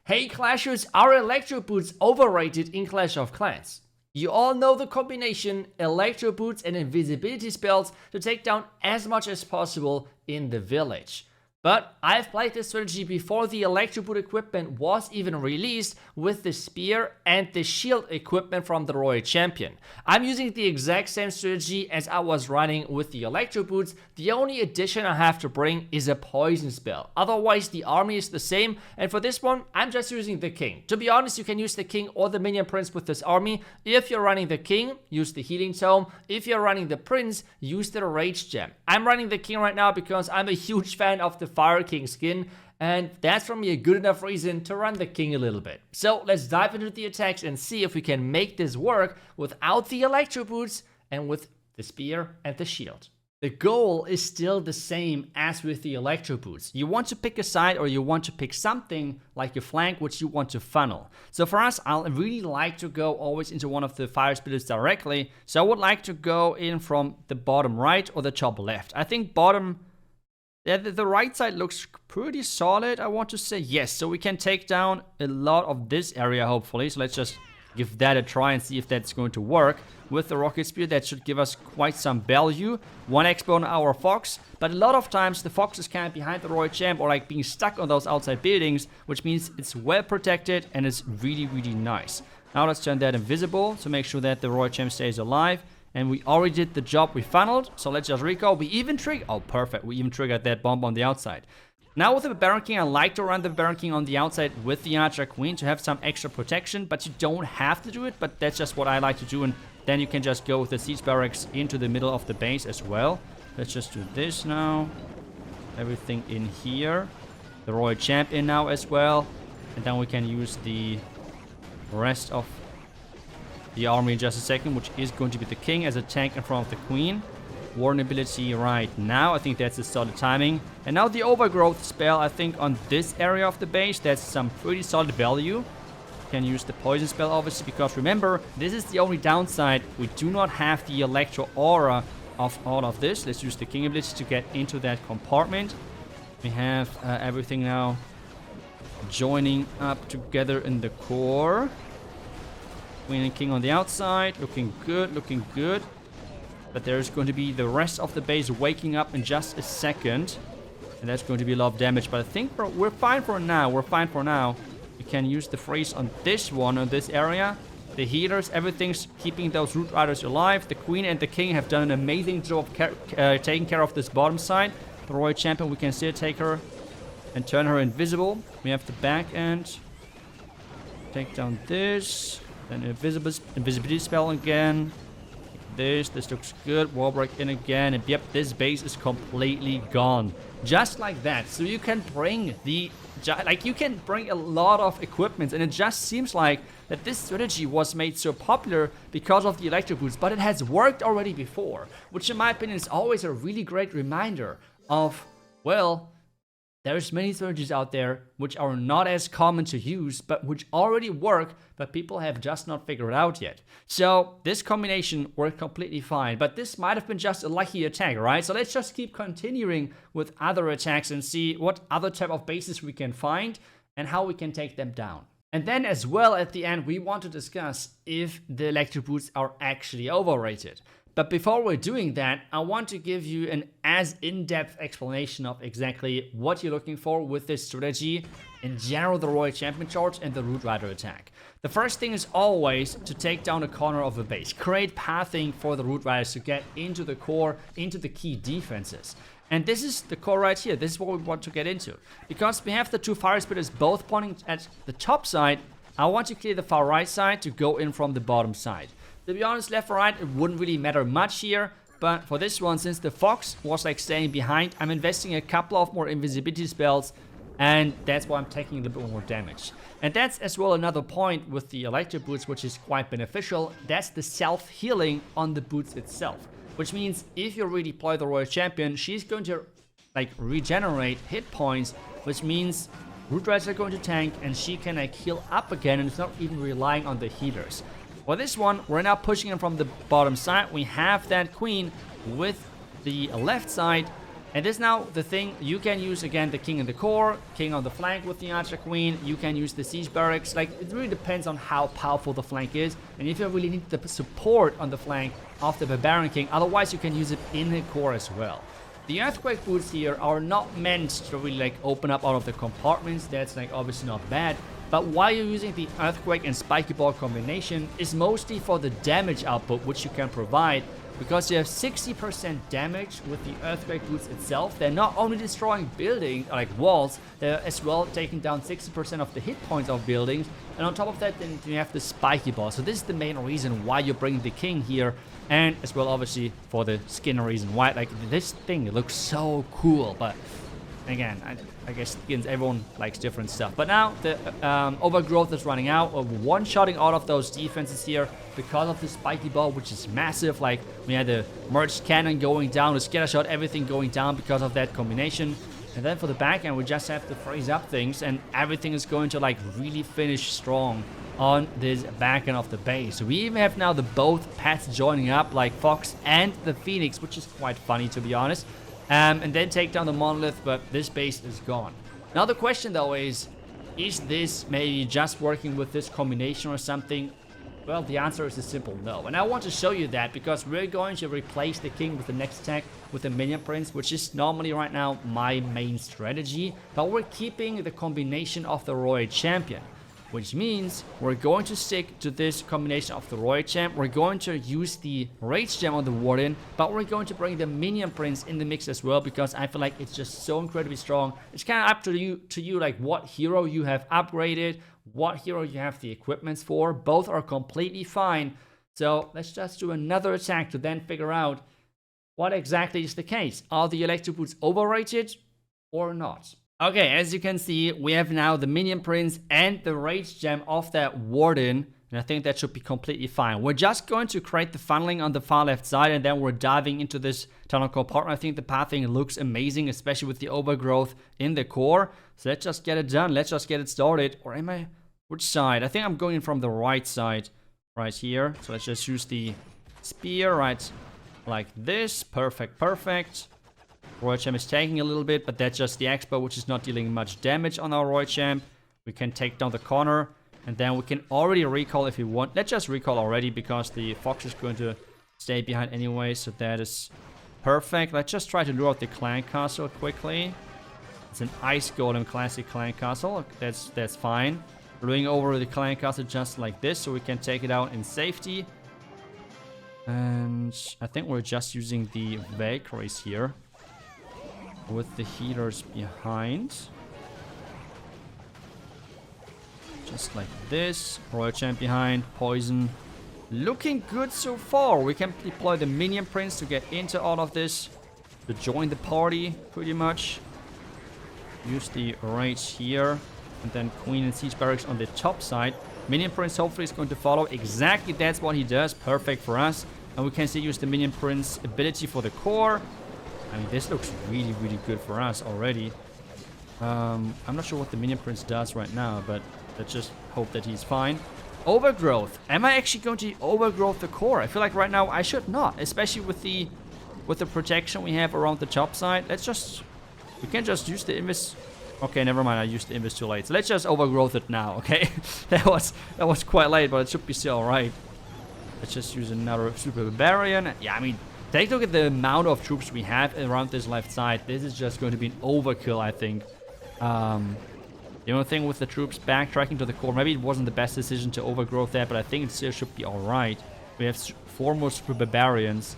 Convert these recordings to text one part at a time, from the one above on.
Hey Clashers, are Electro boots overrated in Clash of Clans? You all know the combination Electro boots and invisibility spells to take down as much as possible in the village. But I've played this strategy before the Electro boot equipment was even released with the spear and the shield equipment from the Royal Champion. I'm using the exact same strategy as I was running with the Electro boots. The only addition I have to bring is a poison spell. Otherwise the army is the same, and for this one I'm just using the king. To be honest, you can use the king or the minion prince with this army. If you're running the king, use the healing tome. If you're running the prince, use the rage gem. I'm running the king right now because I'm a huge fan of the Fire King skin, and that's for me a good enough reason to run the king a little bit. So let's dive into the attacks and see if we can make this work without the Electro boots and with the spear and the shield. The goal is still the same as with the Electro boots. You want to pick a side, or you want to pick something like your flank which you want to funnel. So for us, I really like to go always into one of the fire spirits directly. So I would like to go in from the bottom right or the top left. I think bottom... yeah, the right side looks pretty solid, I want to say. Yes, so we can take down a lot of this area, hopefully. So let's just give that a try and see if that's going to work. With the rocket spear, that should give us quite some value. 1 expo on our fox, but a lot of times the fox is kind of behind the Royal Champ or like being stuck on those outside buildings, which means it's well protected and it's really, really nice. Now let's turn that invisible to make sure that the Royal Champ stays alive. And we already did the job, we funneled, so let's just recall. We even triggered, oh perfect, we even triggered that bomb on the outside. Now with the Baron King, I like to run the Baron King on the outside with the Archer Queen to have some extra protection, but you don't have to do it, but that's just what I like to do, and then you can just go with the Siege Barracks into the middle of the base as well. Let's just do this now. Everything in here. The Royal Champ in now as well, and then we can use the rest of the army in just a second, which is going to be the king as a tank in front of the queen. Warden ability right now, I think that's a solid timing. And now the overgrowth spell, I think on this area of the base, that's some pretty solid value. Can use the poison spell obviously, because remember, this is the only downside. We do not have the Electro aura of all of this. Let's use the king ability to get into that compartment. We have everything now joining up together in the core. Queen and king on the outside, looking good, looking good. But there's going to be the rest of the base waking up in just a second. And that's going to be a lot of damage. But I think we're fine for now, we're fine for now. We can use the freeze on this one, on this area. The healers, everything's keeping those Root Riders alive. The queen and the king have done an amazing job taking care of this bottom side. The Royal Champion, we can still take her and turn her invisible. We have the back end. Take down this. Then invisibility spell again. This looks good. Wall break in again. And yep, this base is completely gone. Just like that. So you can bring you can bring a lot of equipment. And it just seems like that this strategy was made so popular because of the Electro boots. But it has worked already before. Which in my opinion is always a really great reminder of, well, there's many strategies out there which are not as common to use, but which already work, but people have just not figured it out yet. So this combination worked completely fine, but this might have been just a lucky attack, right? So let's just keep continuing with other attacks and see what other type of bases we can find and how we can take them down. And then as well at the end, we want to discuss if the Electro boots are actually overrated. But before we're doing that, I want to give you an as in-depth explanation of exactly what you're looking for with this strategy, in general the Royal Champion charge and the Root Rider attack. The first thing is always to take down a corner of a base, create pathing for the Root Riders to get into the core, into the key defenses. And this is the core right here, this is what we want to get into. Because we have the two fire spitters both pointing at the top side, I want to clear the far right side to go in from the bottom side. To be honest, left or right, it wouldn't really matter much here. But for this one, since the fox was like staying behind, I'm investing a couple of more invisibility spells. And that's why I'm taking a little bit more damage. And that's as well another point with the Electro boots, which is quite beneficial. That's the self-healing on the boots itself. Which means if you redeploy the Royal Champion, she's going to like regenerate hit points. Which means Root Riders are going to tank and she can like heal up again. And it's not even relying on the healers. For this one, we're now pushing in from the bottom side. We have that queen with the left side, And this now, the thing, you can use again the king in the core, king on the flank with the archer queen, you can use the siege barracks, like it really depends on how powerful the flank is, and if you really need the support on the flank of the barbarian king, otherwise you can use it in the core as well. The earthquake boots here are not meant to really like open up out of the compartments, that's like obviously not bad, but why you're using the earthquake and spiky ball combination is mostly for the damage output which you can provide. Because you have 60% damage with the earthquake boots itself, they're not only destroying buildings, like walls, they're as well taking down 60% of the hit points of buildings. And on top of that, then you have the spiky ball. So this is the main reason why you're bringing the king here. And as well, obviously, for the skin reason why. Like, this thing, it looks so cool. But again, I guess skins, everyone likes different stuff. But now the overgrowth is running out. We're one-shotting all of those defenses here because of the spiky ball, which is massive. Like, we had the merged cannon going down, the scatter shot, everything going down because of that combination. And then for the back end, we just have to freeze up things, and everything is going to like really finish strong on this back end of the base. We even have now the both pets joining up, like Fox and the Phoenix, which is quite funny to be honest. And then take down the monolith, but this base is gone. Now the question though is this maybe just working with this combination or something? Well, the answer is a simple no. And I want to show you that because we're going to replace the king with the next attack with the minion prince, which is normally right now my main strategy. But we're keeping the combination of the royal champion, which means we're going to stick to this combination of the royal champ. We're going to use the rage gem on the warden, but we're going to bring the minion prince in the mix as well because I feel like it's just so incredibly strong. It's kind of up to you like what hero you have upgraded, what hero you have the equipments for. Both are completely fine. So let's just do another attack to then figure out what exactly is the case. Are the electro boots overrated or not? Okay, as you can see, we have now the minion prince and the rage gem of that warden, and I think that should be completely fine. We're just going to create the funneling on the far left side, and then we're diving into this tunnel compartment. I think the pathing looks amazing, especially with the overgrowth in the core. So let's just get it done. Let's just get it started. Or am I? Which side? I think I'm going in from the right side, right here. So let's just use the spear, right, like this. Perfect, perfect. Royal Champ is taking a little bit, but that's just the Expo, which is not dealing much damage on our Royal Champ. We can take down the corner, and then we can already recall if we want. Let's just recall already, because the Fox is going to stay behind anyway, so that is perfect. Let's just try to lure out the Clan Castle quickly. It's an Ice Golem classic Clan Castle. That's fine. Luring over the Clan Castle just like this, so we can take it out in safety. And I think we're just using the Valkyries here, with the healers behind. Just like this. Royal Champ behind. Poison. Looking good so far. We can deploy the Minion Prince to get into all of this. To join the party, pretty much. Use the Rage here. And then Queen and Siege Barracks on the top side. Minion Prince hopefully is going to follow. Exactly that's what he does. Perfect for us. And we can still use the Minion Prince ability for the core. I mean, this looks really, really good for us already. I'm not sure what the Minion Prince does right now, but let's just hope that he's fine. Overgrowth. Am I actually going to overgrowth the core? I feel like right now I should not, especially with the protection we have around the top side. We can just use the invis. Okay, never mind. I used the invis too late. So let's just overgrowth it now. Okay, that was quite late, but it should be still alright. Let's just use another super barbarian. Yeah, I mean, take a look at the amount of troops we have around this left side. This is just going to be an overkill, I think. The only thing with the troops backtracking to the core, maybe it wasn't the best decision to overgrowth that, but I think it still should be alright. We have 4 more super barbarians,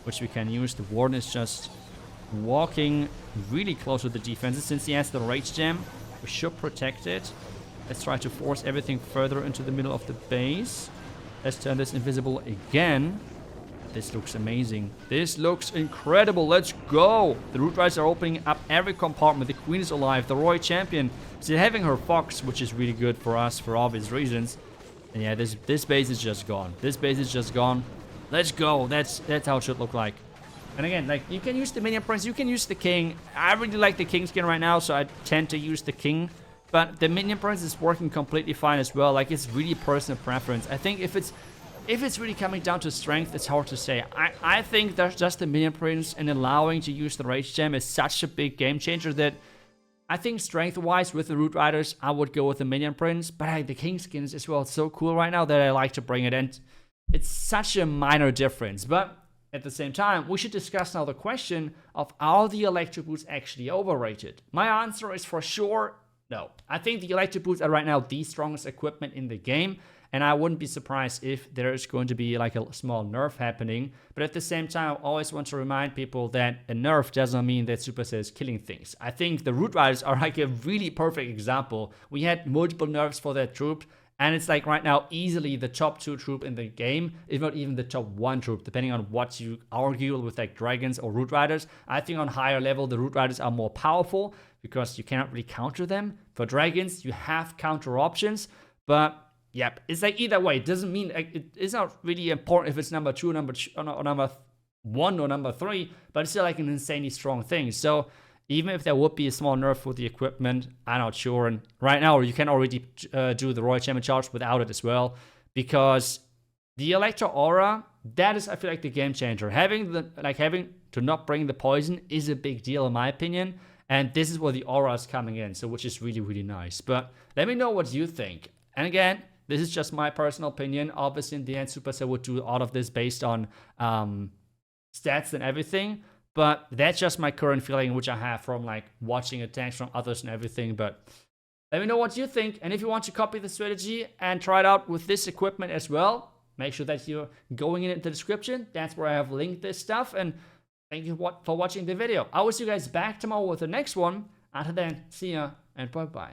which we can use. The warden is just walking really close to the defenses. Since he has the rage gem, we should protect it. Let's try to force everything further into the middle of the base. Let's turn this invisible again. This looks amazing. This looks incredible. Let's go. The root riders are opening up every compartment. The queen is alive. The royal champion still having her fox, which is really good for us for obvious reasons. And yeah, this base is just gone. This base is just gone. Let's go. That's how it should look like. And again, like, you can use the minion prince, you can use the king. I really like the king skin right now, so I tend to use the king. But the minion prince is working completely fine as well. Like, it's really personal preference. I think if if it's really coming down to strength, it's hard to say. I think there's just the minion prints and allowing to use the rage gem is such a big game changer that I think strength-wise with the Root Riders, I would go with the minion prints, but the King skins as well, it's so cool right now that I like to bring it in. It's such a minor difference, but at the same time, we should discuss now the question of are the Electro boots actually overrated? My answer is for sure no. I think the Electro boots are right now the strongest equipment in the game, and I wouldn't be surprised if there is going to be like a small nerf happening. But at the same time, I always want to remind people that a nerf doesn't mean that Supercell is killing things. I think the Root Riders are like a really perfect example. We had multiple nerfs for that troop, and it's like right now easily the top 2 troop in the game, if not even the top 1 troop, depending on what you argue with like Dragons or Root Riders. I think on higher level, the Root Riders are more powerful because you cannot really counter them. For Dragons, you have counter options, but yep, it's like either way. It doesn't mean it's not really important if it's number 2, or number 1 or number 3, but it's still like an insanely strong thing. So even if there would be a small nerf for the equipment, I'm not sure. And right now, you can already do the Royal Champion charge without it as well, because the Electro Aura, that is, I feel like, the game changer. Having to not bring the poison is a big deal in my opinion. And this is where the aura is coming in, so which is really, really nice. But let me know what you think. And again, this is just my personal opinion. Obviously, in the end, Supercell would do all of this based on stats and everything. But that's just my current feeling, which I have from like watching attacks from others and everything. But let me know what you think. And if you want to copy the strategy and try it out with this equipment as well, make sure that you're going in the description. That's where I have linked this stuff. And thank you for watching the video. I will see you guys back tomorrow with the next one. Until then, see ya and bye-bye.